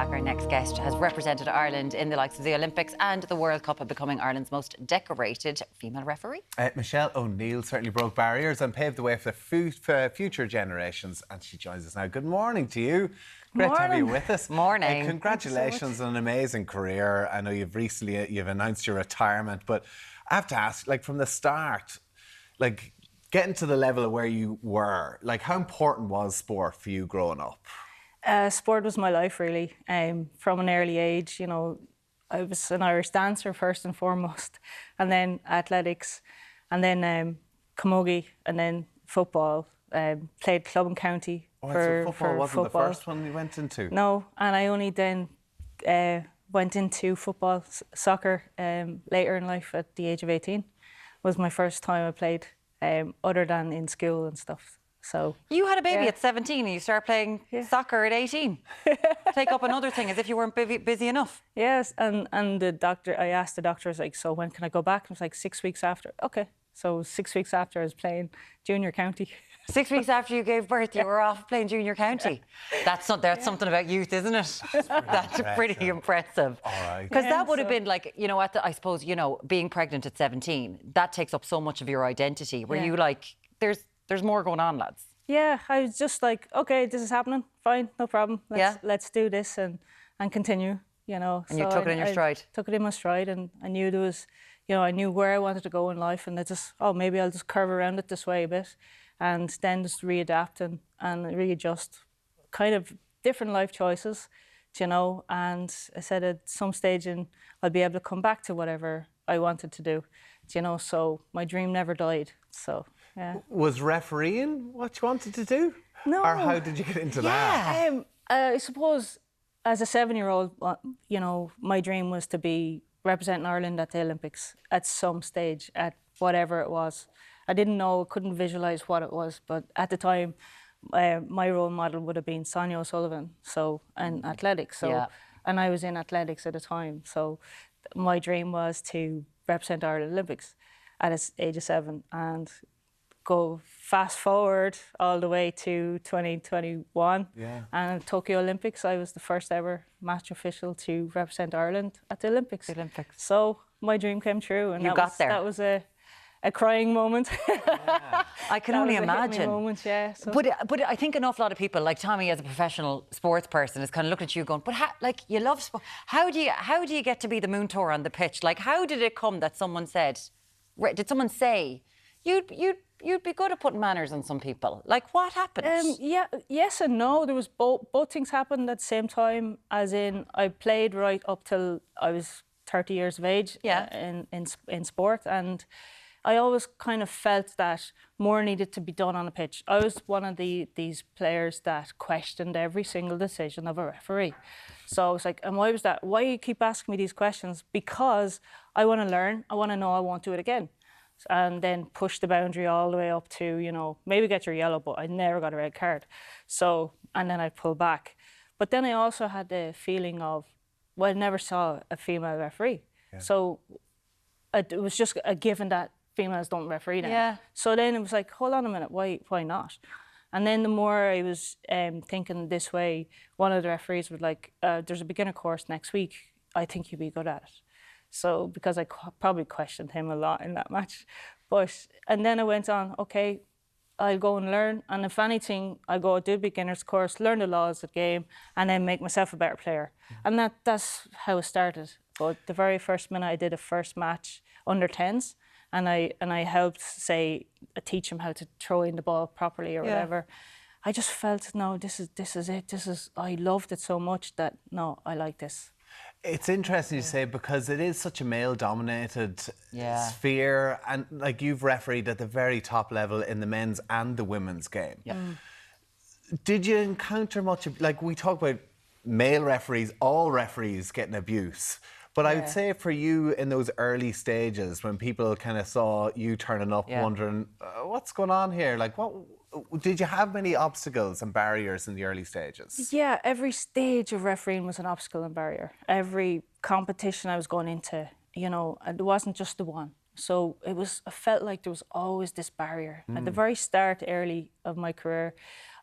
back. Our next guest has represented Ireland in the likes of the Olympics and the World Cup, and becoming Ireland's most decorated female referee. Michelle O'Neill certainly broke barriers and paved the way for future generations, and she joins us now. Good morning to you. Great to have you with us. Morning. Congratulations on an amazing career. I know you've recently announced your retirement, but I have to ask, like from the start, like getting to the level of where you were, like how important was sport for you growing up? Sport was my life, really. From an early age, you know, I was an Irish dancer first and foremost, and then athletics, and then camogie, and then football. Played club and county. So football wasn't the first one you went into? No, and I only then went into football, soccer, later in life at the age of 18. Was my first time I played, other than in school and stuff. So you had a baby at 17 and you started playing soccer at 18. Take up another thing, as if you weren't busy enough. Yes, and the doctor, I asked the doctor, I was like, so when can I go back? And it was like 6 weeks after. Okay, so 6 weeks after I was playing junior county. 6 weeks after you gave birth, you were off playing junior county. That's something about youth, isn't it? That's pretty impressive. All right. Because that would have been like, you know, I suppose, you know, being pregnant at 17, that takes up so much of your identity. Were you like, there's more going on, lads? Yeah, I was just like, okay, this is happening. Fine, no problem. Let's do this and continue, you know. And so you took it in your stride? Took it in my stride, and I knew there was, you know, I knew where I wanted to go in life, and I just, maybe I'll just curve around it this way a bit, and then just readapt and readjust, kind of different life choices, you know. And I said at some stage I'll be able to come back to whatever I wanted to do, you know. So my dream never died. So. Yeah. Was refereeing what you wanted to do? No. Or how did you get into that? I suppose as a 7-year-old, you know, my dream was to be representing Ireland at the Olympics at some stage, at whatever it was. I didn't know, couldn't visualise what it was, but at the time, my role model would have been Sonia O'Sullivan, in athletics. So, and I was in athletics at the time. So my dream was to represent Ireland Olympics at the age of 7, and go fast forward all the way to 2021 and Tokyo Olympics. I was the first ever match official to represent Ireland at the Olympics. So my dream came true, and that was a crying moment. I can only imagine. Moment, so. But I think an awful lot of people, like Tommy, as a professional sports person, is kind of looking at you going, but like you love sport. How do you get to be the moon tour on the pitch? Like, how did it come that someone said? Did someone say you'd be good at putting manners on some people? Like, what happened? Yes and no. There was both things happened at the same time. As in, I played right up till I was 30 years of age in sport, and I always kind of felt that more needed to be done on the pitch. I was one of these players that questioned every single decision of a referee. So I was like, and why was that? Why you keep asking me these questions? Because I want to learn. I want to know I won't do it again. And then push the boundary all the way up to, you know, maybe get your yellow, but I never got a red card. So, and then I pull back. But then I also had the feeling of, well, I never saw a female referee. So it was just a given that females don't referee now. So then it was like, hold on a minute, why not? And then the more I was thinking this way, one of the referees was like, there's a beginner course next week. I think you'd be good at it. So, because I probably questioned him a lot in that match. And then I went on, okay, I'll go and learn. And if anything, I'll go do a beginner's course, learn the laws of the game, and then make myself a better player. And that's how it started. But the very first minute I did a first match under 10s, and I helped, say, teach him how to throw in the ball properly or whatever. I just felt, no, this is it. I loved it so much that, no, I like this. It's interesting you say, because it is such a male-dominated sphere, and like you've refereed at the very top level in the men's and the women's game. Did you encounter much of, like we talk about male referees, all referees getting abuse, but I would say for you in those early stages when people kind of saw you turning up wondering, what's going on here? Like, what did you have many obstacles and barriers in the early stages? Yeah, every stage of refereeing was an obstacle and barrier. Every competition I was going into, you know, it wasn't just the one. So I felt like there was always this barrier. At the very start, early of my career,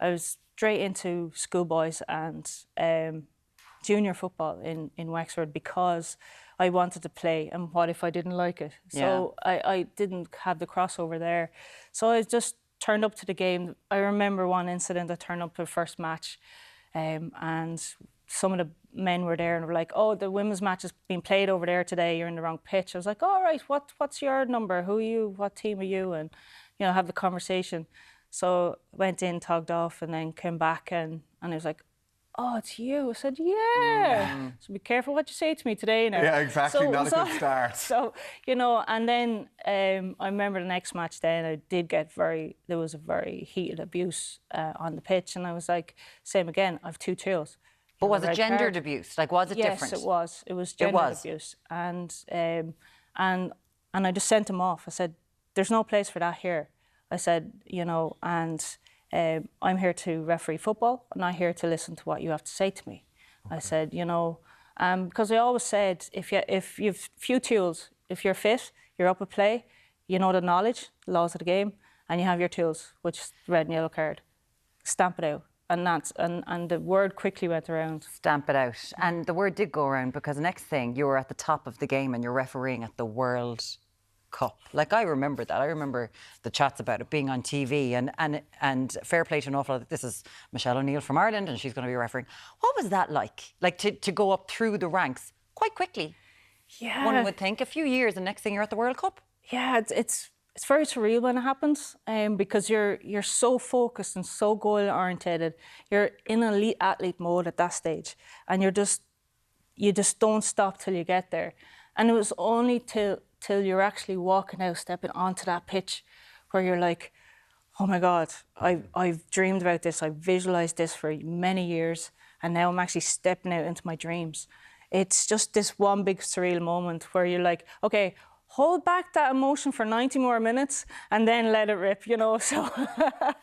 I was straight into schoolboys and, junior football in Wexford because I wanted to play, and what if I didn't like it? So I didn't have the crossover there. So I just turned up to the game. I remember one incident. I turned up to the first match, and some of the men were there and were like, "Oh, the women's match is being played over there today. You're in the wrong pitch." I was like, "All right, what's your number? Who are you? What team are you?" And have the conversation. So went in, togged off, and then came back and it was like, "Oh, it's you." I said, "Yeah." So be careful what you say to me today now. Yeah, exactly. Not a good start. So, and then I remember the next match then I did get there was a very heated abuse on the pitch, and I was like, same again, I have 2 tails. But was it gendered abuse? Like, was it different? Yes, it was. It was gendered abuse. And I just sent him off. I said, "There's no place for that here." I said, I'm here to referee football. I'm not here to listen to what you have to say to me. Okay. I said, because I always said, if you've few tools, if you're fit, you're up at play, you know the knowledge, the laws of the game, and you have your tools, which is the red and yellow card, stamp it out. And the word quickly went around. Stamp it out. And the word did go around because the next thing, you were at the top of the game and you're refereeing at the World Cup. Like, I remember that. I remember the chats about it being on TV and fair play to an awful lot. This is Michelle O'Neill from Ireland and she's going to be refereeing. What was that like? Like to go up through the ranks quite quickly? Yeah. One would think a few years and next thing you're at the World Cup. Yeah, it's very surreal when it happens because you're so focused and so goal oriented. You're in elite athlete mode at that stage, and you just don't stop till you get there. And it was only till you're actually walking out, stepping onto that pitch, where you're like, "Oh my God, I've dreamed about this. I've visualized this for many years, and now I'm actually stepping out into my dreams." It's just this one big surreal moment where you're like, "Okay, hold back that emotion for 90 more minutes and then let it rip," so.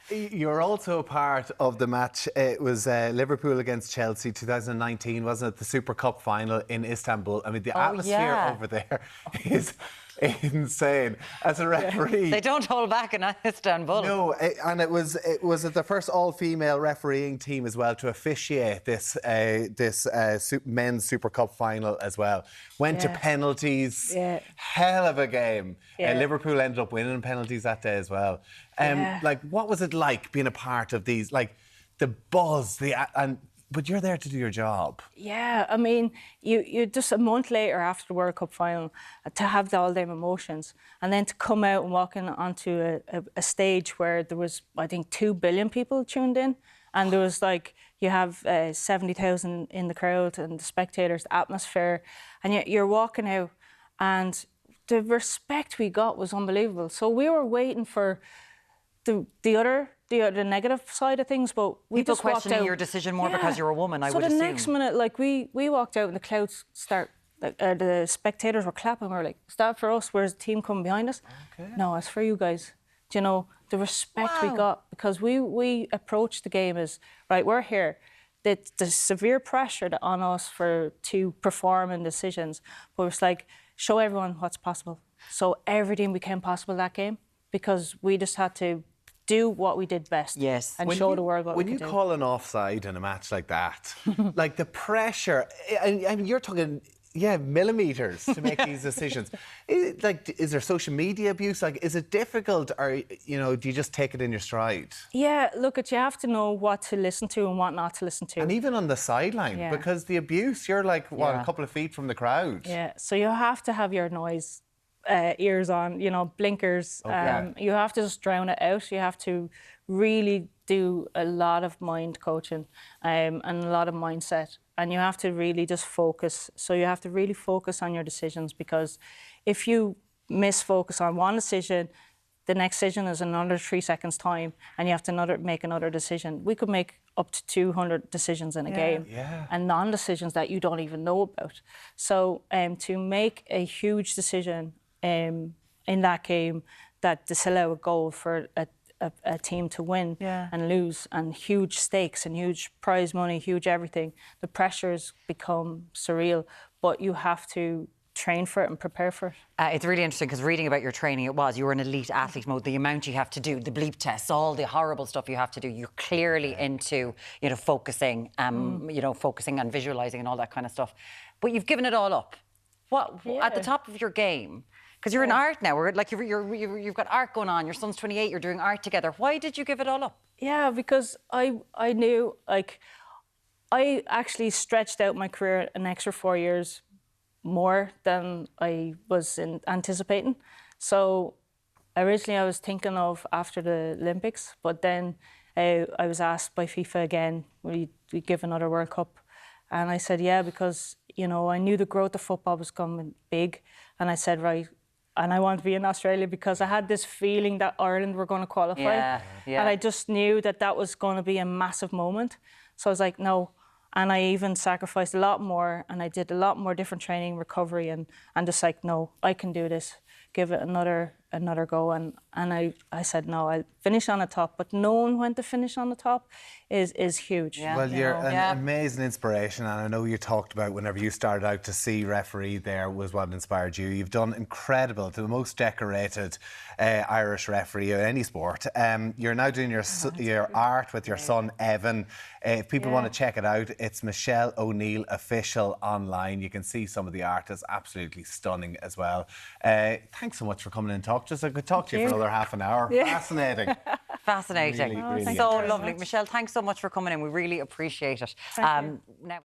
You're also a part of the match. It was Liverpool against Chelsea 2019, wasn't it? The Super Cup final in Istanbul. I mean, the atmosphere over there is insane. As a referee, they don't hold back in Istanbul. No, and it was the first all-female refereeing team as well to officiate this men's Super Cup final as well. Went to penalties. Yeah. Hell of a game. Yeah. Liverpool ended up winning penalties that day as well. Like, what was it like being a part of these? Like, the buzz, but you're there to do your job. Yeah, I mean, you just a month later after the World Cup final to have all them emotions and then to come out and walk in onto a stage where there was, I think, 2 billion people tuned in, and there was like, you have 70,000 in the crowd and the spectators, the atmosphere, and you're walking out and the respect we got was unbelievable. So we were waiting for the negative side of things, but we people just walked out. People questioning your decision more because you're a woman, I would assume. So the next minute, like, we walked out and the crowds the spectators were clapping. We were like, "Is that for us? Where's the team coming behind us?" Okay. "No, it's for you guys." Do you know, the respect we got, because we approached the game as, right, we're here. The severe pressure on us to perform in decisions, but it's like, show everyone what's possible. So everything became possible that game because we just had to do what we did best. Yes. And show the world what we could do. When you call an offside in a match like that, like the pressure, I mean, you're talking, millimetres to make these decisions. Is there social media abuse? Like, is it difficult, or, do you just take it in your stride? Yeah, look, you have to know what to listen to and what not to listen to. And even on the sideline, because the abuse, you're like, a couple of feet from the crowd. Yeah, so you have to have your noise ears on, blinkers. Okay. You have to just drown it out. You have to really do a lot of mind coaching and a lot of mindset. And you have to really just focus. So you have to really focus on your decisions, because if you misfocus on one decision, the next decision is another 3 seconds time and you have to make another decision. We could make up to 200 decisions in a game and non-decisions that you don't even know about. So to make a huge decision in that game, that disallow a goal for a team to win and lose, and huge stakes and huge prize money, huge everything, the pressures become surreal. But you have to train for it and prepare for it. It's really interesting because reading about your training, you were in elite athlete mode. The amount you have to do, the bleep tests, all the horrible stuff you have to do. You're clearly into, focusing, focusing and visualizing and all that kind of stuff. But you've given it all up. What at the top of your game? Because you're in art now. You've got art going on. Your son's 28. You're doing art together. Why did you give it all up? Yeah, because I knew I actually stretched out my career an extra 4 years more than I was anticipating. So originally I was thinking of after the Olympics, but then I was asked by FIFA again, will we give another World Cup? And I said, yeah, because, I knew the growth of football was coming big. And I said, right, and I want to be in Australia because I had this feeling that Ireland were going to qualify. Yeah. And I just knew that was going to be a massive moment. So I was like, no. And I even sacrificed a lot more, and I did a lot more different training, recovery, and just like, no, I can do this. Give it another go. And I said, no, I'll finish on the top. But knowing when to finish on the top is huge. Yeah. Well, you're an amazing inspiration, and I know you talked about whenever you started out to see referee there was what inspired you. You've done incredible, the most decorated Irish referee in any sport. You're now doing your art with your son Evan. If people want to check it out, it's Michelle O'Neill Official online. You can see some of the art. It's absolutely stunning as well. Thanks so much for coming in and talk. I could talk to you for another half an hour. Yeah. Fascinating. Fascinating. Really so lovely. Michelle, thanks so much for coming in. We really appreciate it. Thank you. Now